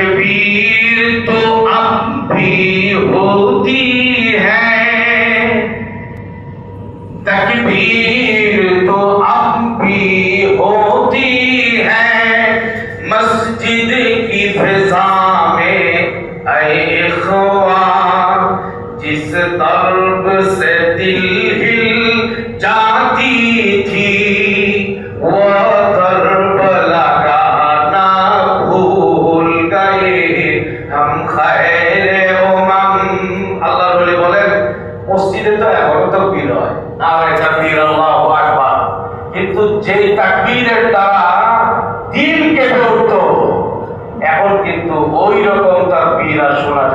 तकबीर तो अब भी होती है, तकबीर तो अब भी होती है मस्जिद की फिजा में ऐ इख़वान, जिस दर्द से दिल हिल जाती थी वो दर्द लगाना भूल गए हम खैरे उमम। আল্লাহ বলে বলেন মসজিদে তো এখন তাকবীর হয়, নারে তাকবীর আল্লাহু আকবার, কিন্তু যেই তাকবীরের দ্বারা দিল কেঁপে উঠতো এখন কিন্তু ওই রকম তাকবীর আর শোনা